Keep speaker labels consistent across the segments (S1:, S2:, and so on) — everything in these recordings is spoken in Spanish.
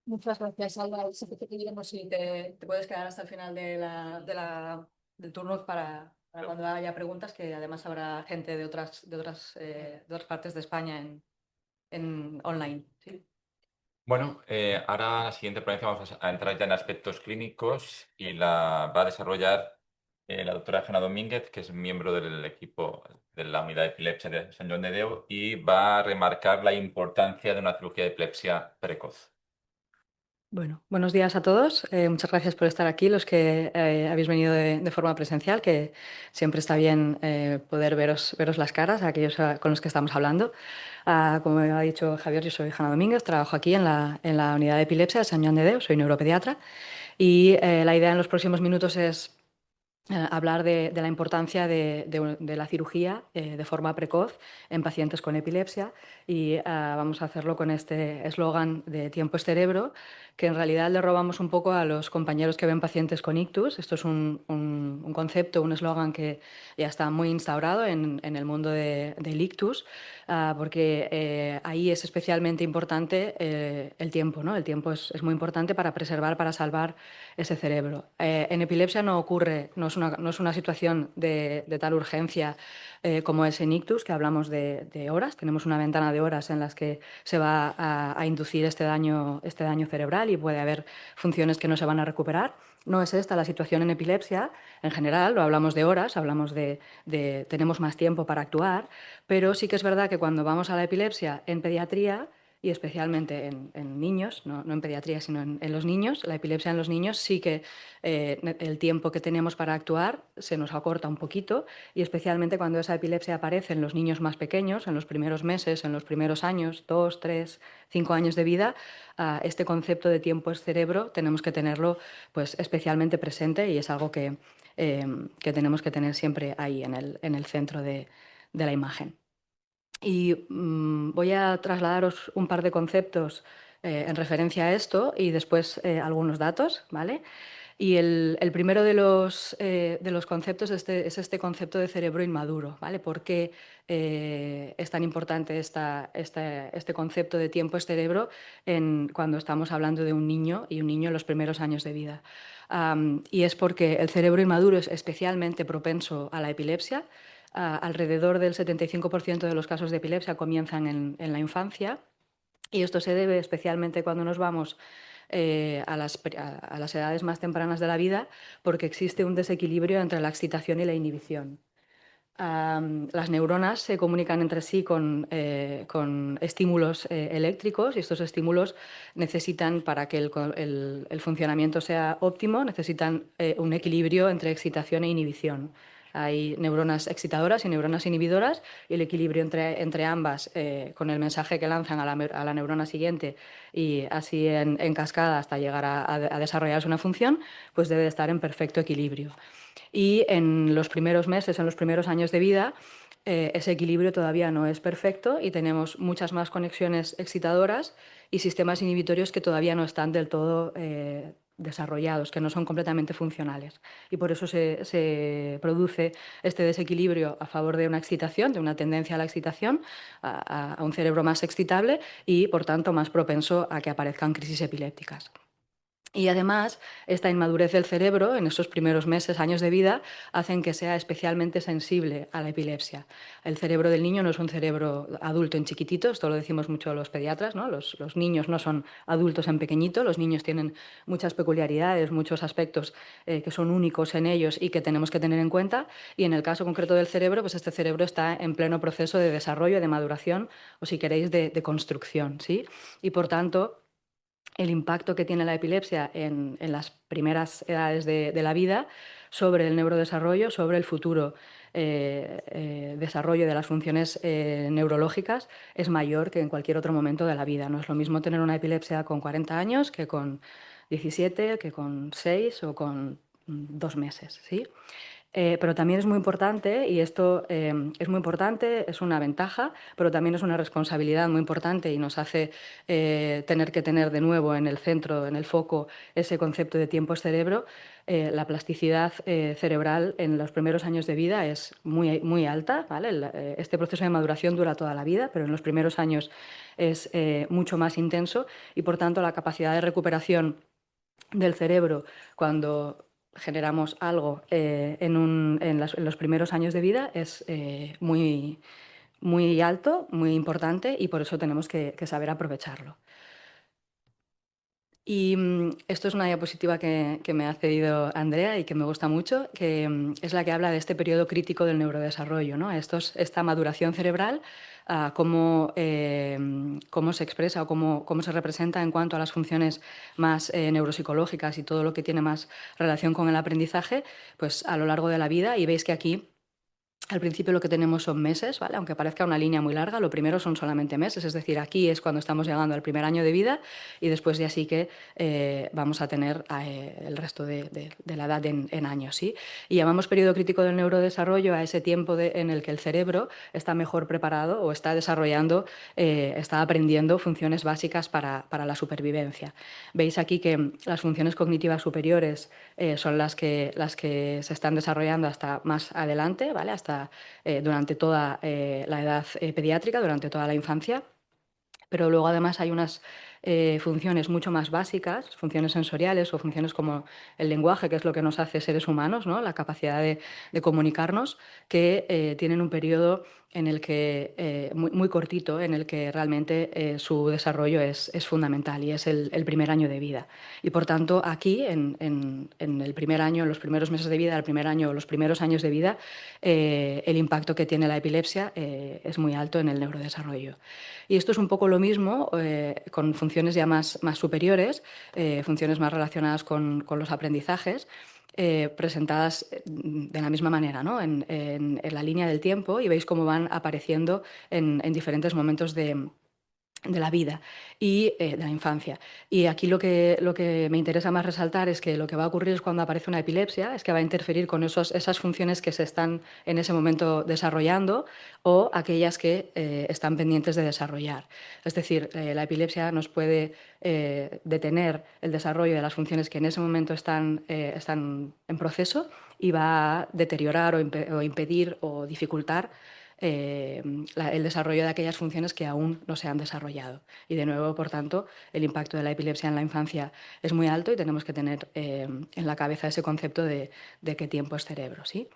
S1: Muchas gracias, Alba. Sí que te pediremos si te puedes quedar hasta el final del turno para cuando haya preguntas, que además habrá gente de otras partes de España en online. ¿Sí?
S2: Bueno, ahora la siguiente ponencia vamos a entrar ya en aspectos clínicos y la va a desarrollar la doctora Jana Domínguez, que es miembro del equipo de la unidad de epilepsia de San Joan de Déu y va a remarcar la importancia de una cirugía de epilepsia precoz.
S1: Bueno, buenos días a todos. Muchas gracias por estar aquí, los que habéis venido de forma presencial, que siempre está bien poder veros las caras a aquellos con los que estamos hablando. Como ha dicho Javier, yo soy Jana Domínguez, trabajo aquí en la unidad de epilepsia de Sant Joan de Déu, soy neuropediatra y la idea en los próximos minutos es hablar de la importancia de la cirugía de forma precoz en pacientes con epilepsia y vamos a hacerlo con este eslogan de tiempo es cerebro, que en realidad le robamos un poco a los compañeros que ven pacientes con ictus. Esto es un concepto, un eslogan que ya está muy instaurado en el mundo del ictus, porque ahí es especialmente importante el tiempo, ¿no? El tiempo es muy importante para preservar, para salvar ese cerebro. En epilepsia no ocurre, no es una situación de tal urgencia como es en ictus, que hablamos de horas. Tenemos una ventana de horas en las que se va a inducir este daño cerebral y puede haber funciones que no se van a recuperar. No es esta la situación en epilepsia. En general, lo hablamos de horas, hablamos tenemos más tiempo para actuar, pero sí que es verdad que cuando vamos a la epilepsia en pediatría, y especialmente en niños, no en pediatría, sino en los niños, la epilepsia en los niños sí que el tiempo que tenemos para actuar se nos acorta un poquito, y especialmente cuando esa epilepsia aparece en los niños más pequeños, en los primeros meses, en los primeros años, 2, 3, 5 años de vida, este concepto de tiempo es cerebro tenemos que tenerlo pues especialmente presente, y es algo que tenemos que tener siempre ahí en el centro de la imagen. Y voy a trasladaros un par de conceptos en referencia a esto y después algunos datos, ¿vale? Y el primero de los conceptos es este concepto de cerebro inmaduro, ¿vale? ¿Por qué es tan importante este concepto de tiempo es cerebro cuando estamos hablando de un niño y un niño en los primeros años de vida? Y es porque el cerebro inmaduro es especialmente propenso a la epilepsia. Alrededor del 75% de los casos de epilepsia comienzan en la infancia, y esto se debe especialmente cuando nos vamos a las edades más tempranas de la vida, porque existe un desequilibrio entre la excitación y la inhibición. Las neuronas se comunican entre sí con estímulos eléctricos, y estos estímulos necesitan, para que el funcionamiento sea óptimo, necesitan un equilibrio entre excitación e inhibición. Hay neuronas excitadoras y neuronas inhibidoras, y el equilibrio entre ambas, con el mensaje que lanzan a la neurona siguiente, y así en cascada hasta llegar a desarrollarse una función, pues debe de estar en perfecto equilibrio. Y en los primeros meses, en los primeros años de vida, ese equilibrio todavía no es perfecto y tenemos muchas más conexiones excitadoras y sistemas inhibitorios que todavía no están del todo desarrollados, que no son completamente funcionales. Y por eso se produce este desequilibrio a favor de una excitación, de una tendencia a la excitación, a un cerebro más excitable y, por tanto, más propenso a que aparezcan crisis epilépticas. Y además, esta inmadurez del cerebro en esos primeros meses, años de vida, hacen que sea especialmente sensible a la epilepsia. El cerebro del niño no es un cerebro adulto en chiquitito, esto lo decimos mucho los pediatras, ¿no? Los niños no son adultos en pequeñito, los niños tienen muchas peculiaridades, muchos aspectos que son únicos en ellos y que tenemos que tener en cuenta. Y en el caso concreto del cerebro, pues este cerebro está en pleno proceso de desarrollo, de maduración, o si queréis, de construcción, ¿sí? Y por tanto, el impacto que tiene la epilepsia en las primeras edades de la vida sobre el neurodesarrollo, sobre el futuro desarrollo de las funciones neurológicas, es mayor que en cualquier otro momento de la vida. No es lo mismo tener una epilepsia con 40 años que con 17, que con 6 o con 2 meses, ¿sí? Pero también es muy importante, y esto es muy importante, es una ventaja, pero también es una responsabilidad muy importante y nos hace tener que tener de nuevo en el centro, en el foco, ese concepto de tiempo es cerebro. La plasticidad cerebral en los primeros años de vida es muy, muy alta, ¿vale? Este proceso de maduración dura toda la vida, pero en los primeros años es mucho más intenso y, por tanto, la capacidad de recuperación del cerebro cuando generamos algo en los primeros años de vida es muy, muy alto, muy importante y por eso tenemos que saber aprovecharlo. Y esto es una diapositiva que me ha cedido Andrea y que me gusta mucho, que es la que habla de este periodo crítico del neurodesarrollo, ¿no? Esta maduración cerebral, cómo se expresa o cómo se representa en cuanto a las funciones más neuropsicológicas y todo lo que tiene más relación con el aprendizaje, pues a lo largo de la vida. Y veis que aquí al principio lo que tenemos son meses, ¿vale? Aunque parezca una línea muy larga, lo primero son solamente meses, es decir, aquí es cuando estamos llegando al primer año de vida y después ya sí que vamos a tener el resto de la edad en años, ¿sí? Y llamamos periodo crítico del neurodesarrollo a ese tiempo en el que el cerebro está mejor preparado o está desarrollando, está aprendiendo funciones básicas para la supervivencia. Veis aquí que las funciones cognitivas superiores son las que se están desarrollando hasta más adelante, ¿vale? Hasta durante toda la edad pediátrica, durante toda la infancia. Pero luego además hay unas funciones mucho más básicas, funciones sensoriales o funciones como el lenguaje, que es lo que nos hace seres humanos, ¿no? La capacidad de comunicarnos, que tienen un periodo en el que, muy, muy cortito, en el que realmente su desarrollo es fundamental y es el primer año de vida. Y por tanto, aquí, en el primer año, en los primeros meses de vida, el primer año, los primeros años de vida, el impacto que tiene la epilepsia es muy alto en el neurodesarrollo. Y esto es un poco lo mismo con funciones ya más superiores, funciones más relacionadas con los aprendizajes, presentadas de la misma manera, ¿no? En la línea del tiempo y veis cómo van apareciendo en diferentes momentos de la vida y de la infancia. Y aquí lo que me interesa más resaltar es que lo que va a ocurrir es cuando aparece una epilepsia, es que va a interferir con esas funciones que se están en ese momento desarrollando o aquellas que están pendientes de desarrollar. Es decir, la epilepsia nos puede detener el desarrollo de las funciones que en ese momento están en proceso y va a deteriorar o impedir o dificultar el desarrollo de aquellas funciones que aún no se han desarrollado. Y de nuevo, por tanto, el impacto de la epilepsia en la infancia es muy alto y tenemos que tener en la cabeza ese concepto de qué tiempo es cerebro, ¿sí?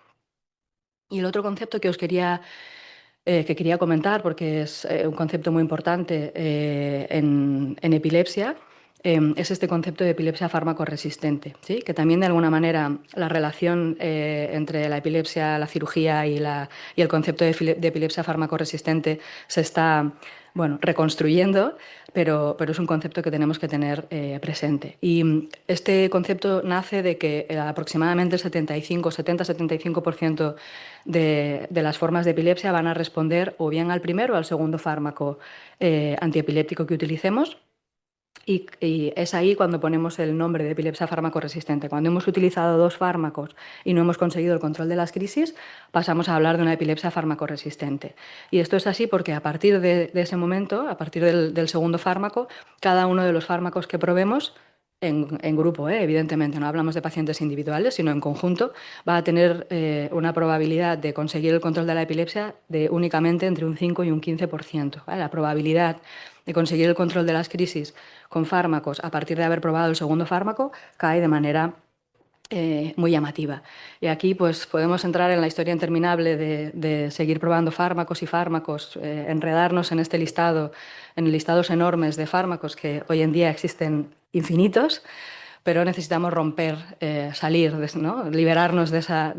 S1: Y el otro concepto que quería comentar, porque es un concepto muy importante en epilepsia, es este concepto de epilepsia fármaco-resistente, ¿sí? Que también de alguna manera la relación entre la epilepsia, la cirugía y el concepto de epilepsia fármaco-resistente se está, bueno, reconstruyendo, pero es un concepto que tenemos que tener presente. Y este concepto nace de que aproximadamente el 70-75% de las formas de epilepsia van a responder o bien al primero o al segundo fármaco antiepiléptico que utilicemos. Y es ahí cuando ponemos el nombre de epilepsia fármaco-resistente. Cuando hemos utilizado dos fármacos y no hemos conseguido el control de las crisis, pasamos a hablar de una epilepsia fármaco-resistente. Y esto es así porque a partir de ese momento, a partir del segundo fármaco, cada uno de los fármacos que probemos en grupo, evidentemente, no hablamos de pacientes individuales, sino en conjunto, va a tener una probabilidad de conseguir el control de la epilepsia de únicamente entre un 5 y un 15%. ¿Vale? La probabilidad de conseguir el control de las crisis con fármacos a partir de haber probado el segundo fármaco cae de manera muy llamativa. Y aquí pues podemos entrar en la historia interminable de seguir probando fármacos y fármacos, enredarnos en este listado, en listados enormes de fármacos que hoy en día existen infinitos, pero necesitamos romper, salir, ¿no? Liberarnos de esa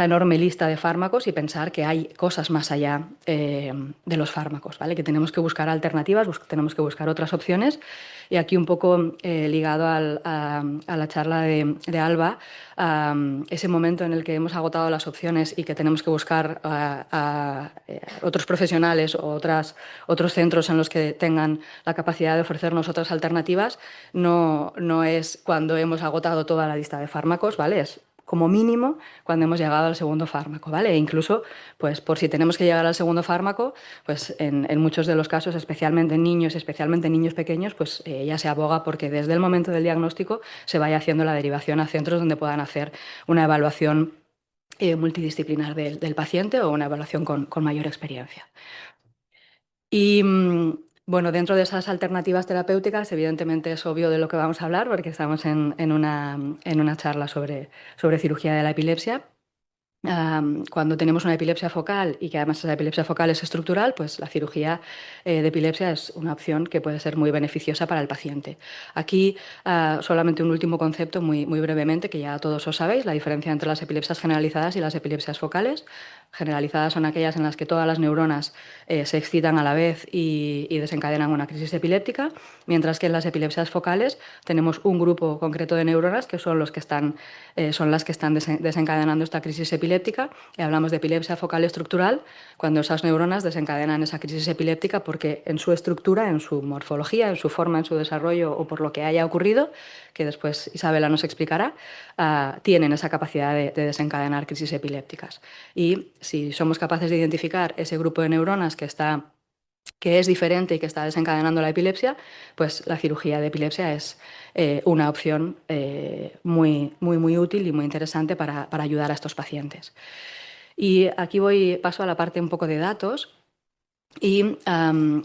S1: enorme lista de fármacos y pensar que hay cosas más allá de los fármacos, ¿vale? Que tenemos que buscar alternativas, tenemos que buscar otras opciones. Y aquí un poco ligado a la charla de Alba, ese momento en el que hemos agotado las opciones y que tenemos que buscar otros profesionales o otros centros en los que tengan la capacidad de ofrecernos otras alternativas, no es cuando hemos agotado toda la lista de fármacos, ¿vale? Es como mínimo cuando hemos llegado al segundo fármaco, ¿vale? E incluso, pues por si tenemos que llegar al segundo fármaco, pues en muchos de los casos, especialmente en niños pequeños, pues ya se aboga porque desde el momento del diagnóstico se vaya haciendo la derivación a centros donde puedan hacer una evaluación multidisciplinar del paciente o una evaluación con mayor experiencia. Y bueno, dentro de esas alternativas terapéuticas, evidentemente es obvio de lo que vamos a hablar porque estamos en una charla sobre cirugía de la epilepsia. Cuando tenemos una epilepsia focal y que además esa epilepsia focal es estructural, pues la cirugía de epilepsia es una opción que puede ser muy beneficiosa para el paciente. Aquí solamente un último concepto muy, muy brevemente, que ya todos os sabéis, la diferencia entre las epilepsias generalizadas y las epilepsias focales. Generalizadas son aquellas en las que todas las neuronas se excitan a la vez y desencadenan una crisis epiléptica, mientras que en las epilepsias focales tenemos un grupo concreto de neuronas que son son las que están desencadenando esta crisis epiléptica, y hablamos de epilepsia focal estructural cuando esas neuronas desencadenan esa crisis epiléptica porque en su estructura, en su morfología, en su forma, en su desarrollo o por lo que haya ocurrido, que después Isabela nos explicará, tienen esa capacidad de desencadenar crisis epilépticas. Y si somos capaces de identificar ese grupo de neuronas que es diferente y que está desencadenando la epilepsia, pues la cirugía de epilepsia es una opción muy, muy, muy útil y muy interesante para ayudar a estos pacientes. Y aquí paso a la parte un poco de datos. Y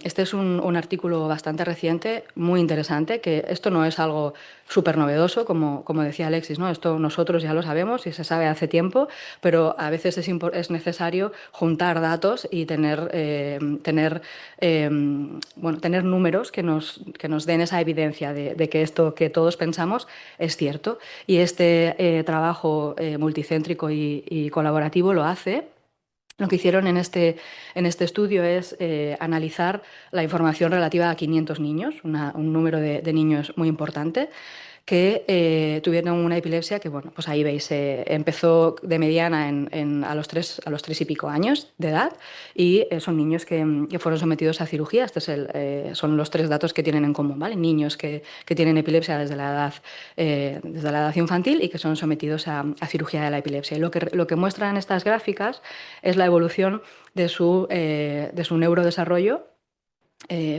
S1: este es un artículo bastante reciente, muy interesante, que esto no es algo súper novedoso, como decía Alexis, ¿no? Esto nosotros ya lo sabemos y se sabe hace tiempo, pero a veces es necesario juntar datos y tener números que nos den esa evidencia de que esto que todos pensamos es cierto. Y este trabajo multicéntrico y colaborativo lo hace. Lo que hicieron en este estudio es analizar la información relativa a 500 niños, un número de niños muy importante, que tuvieron una epilepsia que, bueno, pues ahí veis, empezó de mediana a los tres y pico años de edad y son niños que fueron sometidos a cirugía. Son los tres datos que tienen en común, ¿vale? Niños que tienen epilepsia desde la edad infantil y que son sometidos a cirugía de la epilepsia. Y lo que muestran estas gráficas es la evolución de su neurodesarrollo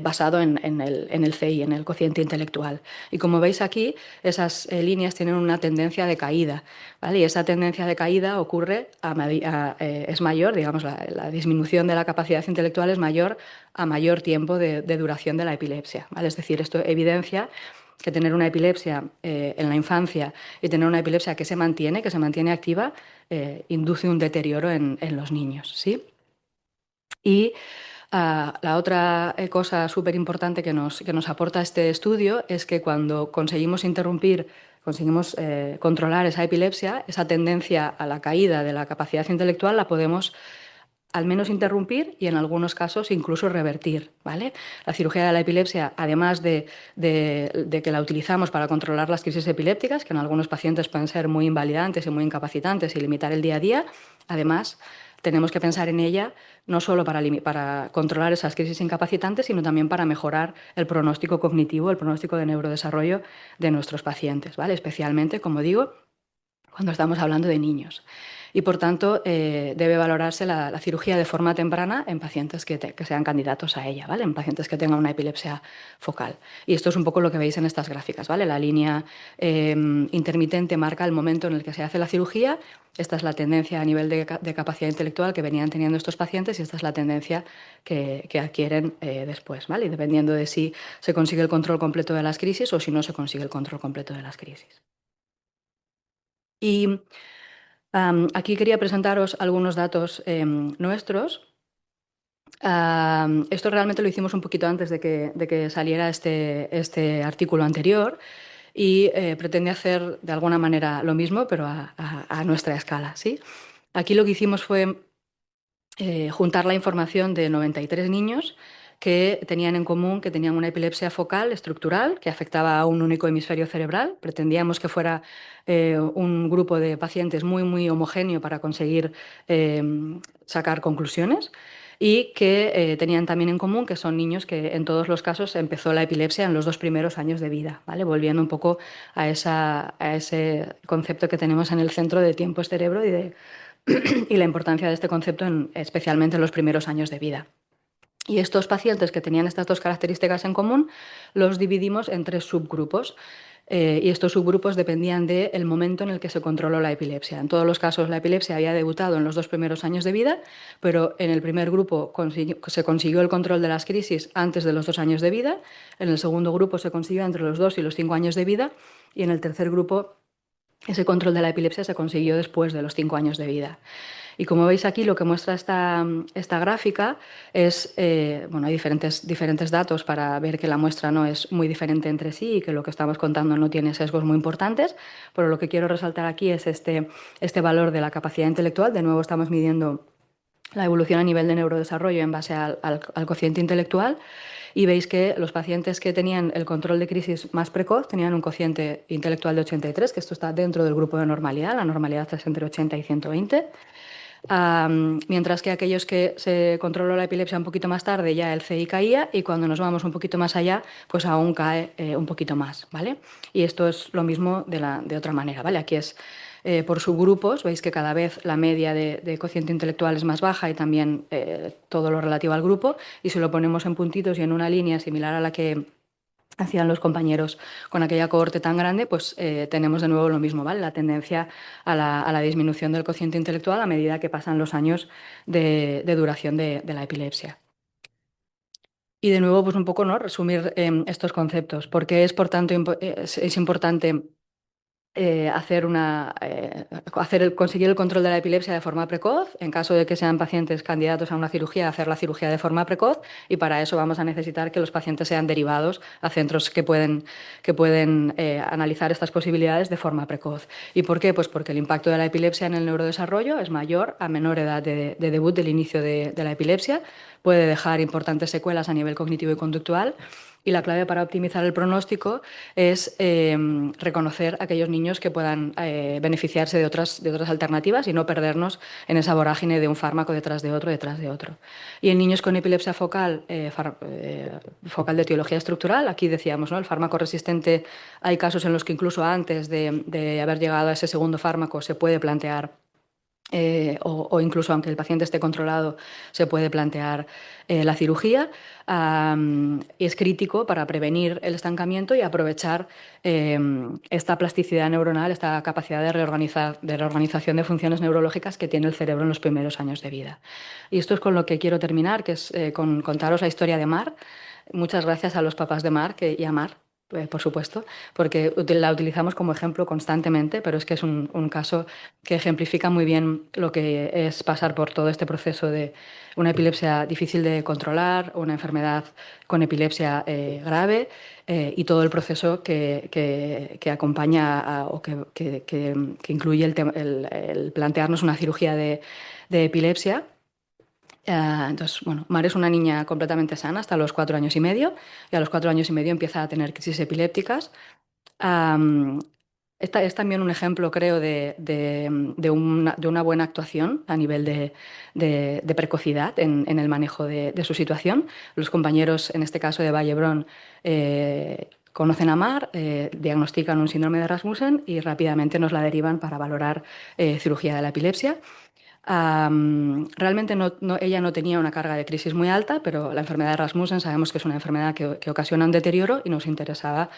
S1: basado en el CI, en el cociente intelectual. Y como veis aquí, esas líneas tienen una tendencia de caída, ¿vale? Y esa tendencia de caída ocurre es mayor, digamos, la disminución de la capacidad intelectual es mayor a mayor tiempo de duración de la epilepsia, ¿vale? Es decir, esto evidencia que tener una epilepsia en la infancia y tener una epilepsia que se mantiene activa, induce un deterioro en los niños, ¿sí? Y la otra cosa súper importante que nos aporta este estudio es que cuando conseguimos controlar esa epilepsia, esa tendencia a la caída de la capacidad intelectual la podemos al menos interrumpir y en algunos casos incluso revertir, ¿vale? La cirugía de la epilepsia, además de que la utilizamos para controlar las crisis epilépticas, que en algunos pacientes pueden ser muy invalidantes y muy incapacitantes y limitar el día a día, además tenemos que pensar en ella no solo para controlar esas crisis incapacitantes, sino también para mejorar el pronóstico cognitivo, el pronóstico de neurodesarrollo de nuestros pacientes, ¿vale? Especialmente, como digo, cuando estamos hablando de niños. Y por tanto, debe valorarse la cirugía de forma temprana en pacientes que sean candidatos a ella, ¿vale? En pacientes que tengan una epilepsia focal. Y esto es un poco lo que veis en estas gráficas, ¿vale? La línea intermitente marca el momento en el que se hace la cirugía. Esta es la tendencia a nivel de capacidad intelectual que venían teniendo estos pacientes y esta es la tendencia que adquieren después, ¿vale? Y dependiendo de si se consigue el control completo de las crisis o si no se consigue el control completo de las crisis. Y aquí quería presentaros algunos datos nuestros. Esto realmente lo hicimos un poquito antes de que saliera este artículo anterior y pretende hacer de alguna manera lo mismo, pero a nuestra escala, ¿sí? Aquí lo que hicimos fue juntar la información de 93 niños que tenían en común que tenían una epilepsia focal estructural que afectaba a un único hemisferio cerebral. Pretendíamos que fuera un grupo de pacientes muy, muy homogéneo para conseguir sacar conclusiones. y que tenían también en común que son niños que en todos los casos empezó la epilepsia en los 2 primeros años de vida, ¿vale? Volviendo un poco a ese concepto que tenemos en el centro de tiempo-cerebro y la importancia de este concepto especialmente en los primeros años de vida. Y estos pacientes que tenían estas dos características en común los dividimos en 3 subgrupos. Y estos subgrupos dependían del momento en el que se controló la epilepsia. En todos los casos, la epilepsia había debutado en los 2 primeros años de vida, pero en el primer grupo se consiguió el control de las crisis antes de los 2 años de vida, en el segundo grupo se consiguió entre los 2 y los 5 años de vida, y en el tercer grupo ese control de la epilepsia se consiguió después de los 5 años de vida. Y como veis aquí, lo que muestra esta gráfica es, bueno, hay diferentes datos para ver que la muestra no es muy diferente entre sí y que lo que estamos contando no tiene sesgos muy importantes, pero lo que quiero resaltar aquí es este valor de la capacidad intelectual. De nuevo estamos midiendo la evolución a nivel de neurodesarrollo en base al cociente intelectual. Y veis que los pacientes que tenían el control de crisis más precoz tenían un cociente intelectual de 83, que esto está dentro del grupo de normalidad, la normalidad es entre 80 y 120. Mientras que aquellos que se controló la epilepsia un poquito más tarde, ya el CI caía, y cuando nos vamos un poquito más allá, pues aún cae un poquito más, ¿vale? Y esto es lo mismo de otra manera, ¿vale? Aquí es por subgrupos, veis que cada vez la media de cociente intelectual es más baja y también todo lo relativo al grupo, y si lo ponemos en puntitos y en una línea similar a la que hacían los compañeros con aquella cohorte tan grande, pues tenemos de nuevo lo mismo, ¿vale? La tendencia a la disminución del cociente intelectual a medida que pasan los años de duración de la epilepsia. Y de nuevo, pues un poco, ¿no? Resumir estos conceptos. ¿Por qué es, por tanto, es importante conseguir el control de la epilepsia de forma precoz? En caso de que sean pacientes candidatos a una cirugía, hacer la cirugía de forma precoz, y para eso vamos a necesitar que los pacientes sean derivados a centros que pueden analizar estas posibilidades de forma precoz. ¿Y por qué? Pues porque el impacto de la epilepsia en el neurodesarrollo es mayor a menor edad de debut del inicio de la epilepsia, puede dejar importantes secuelas a nivel cognitivo y conductual, y la clave para optimizar el pronóstico es reconocer a aquellos niños que puedan beneficiarse de otras alternativas y no perdernos en esa vorágine de un fármaco detrás de otro, detrás de otro. Y en niños con epilepsia focal, focal de etiología estructural, aquí decíamos, ¿no? El fármaco resistente, hay casos en los que incluso antes de haber llegado a ese segundo fármaco se puede plantear o incluso aunque el paciente esté controlado, se puede plantear la cirugía. Y es crítico para prevenir el estancamiento y aprovechar esta plasticidad neuronal, esta capacidad de reorganización de funciones neurológicas que tiene el cerebro en los primeros años de vida. Y esto es con lo que quiero terminar, que es con contaros la historia de Mar. Muchas gracias a los papás de Mar y a Mar, por supuesto, porque la utilizamos como ejemplo constantemente, pero es que es un caso que ejemplifica muy bien lo que es pasar por todo este proceso de una epilepsia difícil de controlar, una enfermedad con epilepsia grave, y todo el proceso que acompaña o que incluye el plantearnos una cirugía de epilepsia. Entonces, bueno, Mar es una niña completamente sana hasta los 4 años y medio, y a los 4 años y medio empieza a tener crisis epilépticas. Am, Esta es también un ejemplo, creo, de una buena actuación a nivel de precocidad en el manejo de su situación. Los compañeros, en este caso de Vallebrón, conocen a Mar, diagnostican un síndrome de Rasmussen y rápidamente nos la derivan para valorar cirugía de la epilepsia. Realmente ella no tenía una carga de crisis muy alta, pero la enfermedad de Rasmussen sabemos que es una enfermedad que ocasiona un deterioro, y nos interesaba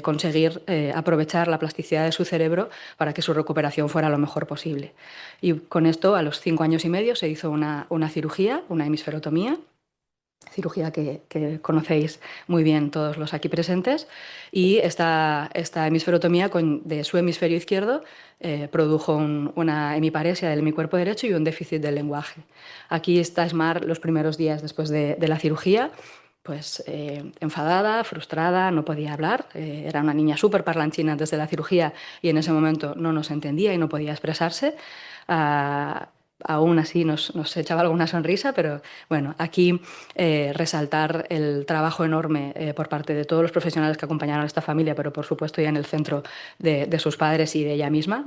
S1: conseguir aprovechar la plasticidad de su cerebro para que su recuperación fuera lo mejor posible. Y con esto, a los 5 años y medio, se hizo una cirugía, una hemisferotomía, cirugía que conocéis muy bien todos los aquí presentes, y esta hemisferotomía de su hemisferio izquierdo produjo una hemiparesia del hemicuerpo derecho y un déficit del lenguaje. Aquí está Smart los primeros días después de la cirugía, pues enfadada, frustrada, no podía hablar, era una niña súper parlanchina desde la cirugía y en ese momento no nos entendía y no podía expresarse. Ah, Aún así nos echaba alguna sonrisa, pero bueno, aquí resaltar el trabajo enorme por parte de todos los profesionales que acompañaron a esta familia, pero por supuesto ya en el centro de sus padres y de ella misma,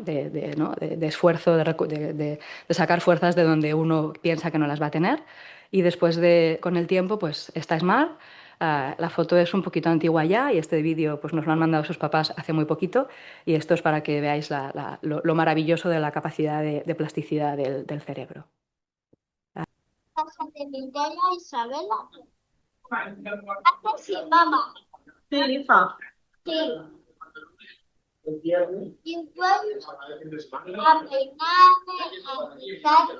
S1: ¿no? de esfuerzo, de sacar fuerzas de donde uno piensa que no las va a tener. y después con el tiempo, pues está Smart. La foto es un poquito antigua ya y este vídeo pues nos lo han mandado sus papás hace muy poquito y esto es para que veáis lo maravilloso de la capacidad de plasticidad del cerebro.
S3: Casa de Mireia Isabela. Hace sí, mamá. Sí, fa. Sí. Y vuelvo a peinarme, a quitarme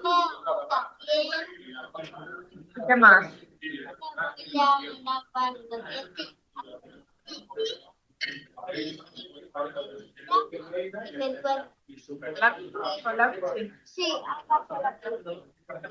S3: también. ¿Qué más? Ya una parte y me duermo. Sí,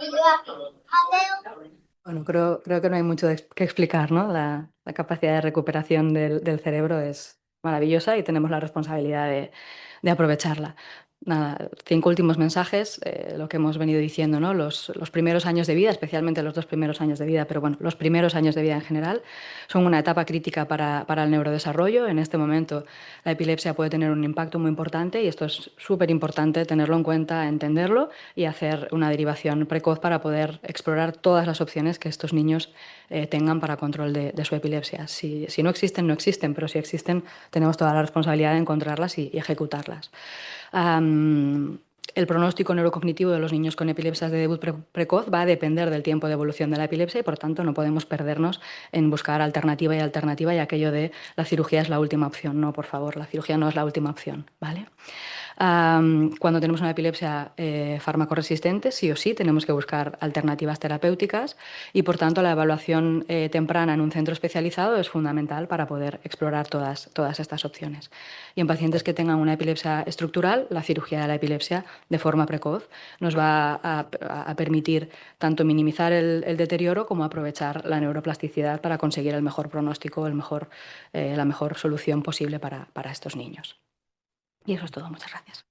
S3: y yo aquí. Adeu.
S1: Bueno, creo que no hay mucho que explicar, ¿no? La capacidad de recuperación del cerebro es maravillosa y tenemos la responsabilidad de aprovecharla. Nada, 5 últimos mensajes, lo que hemos venido diciendo, ¿no? Los primeros años de vida, especialmente los 2 primeros años de vida, pero bueno, los primeros años de vida en general, son una etapa crítica para el neurodesarrollo. En este momento, la epilepsia puede tener un impacto muy importante y esto es súper importante tenerlo en cuenta, entenderlo y hacer una derivación precoz para poder explorar todas las opciones que estos niños tengan para control de su epilepsia. Si no existen, no existen, pero si existen, tenemos toda la responsabilidad de encontrarlas y ejecutarlas. El pronóstico neurocognitivo de los niños con epilepsias de debut precoz va a depender del tiempo de evolución de la epilepsia y por tanto no podemos perdernos en buscar alternativa y aquello de la cirugía es la última opción. No, por favor, la cirugía no es la última opción, ¿vale? Cuando tenemos una epilepsia farmacoresistente, sí o sí tenemos que buscar alternativas terapéuticas y por tanto la evaluación temprana en un centro especializado es fundamental para poder explorar todas estas opciones. Y en pacientes que tengan una epilepsia estructural, la cirugía de la epilepsia de forma precoz nos va a permitir tanto minimizar el deterioro como aprovechar la neuroplasticidad para conseguir el mejor pronóstico, la mejor solución posible para estos niños. Y eso es todo. Muchas gracias.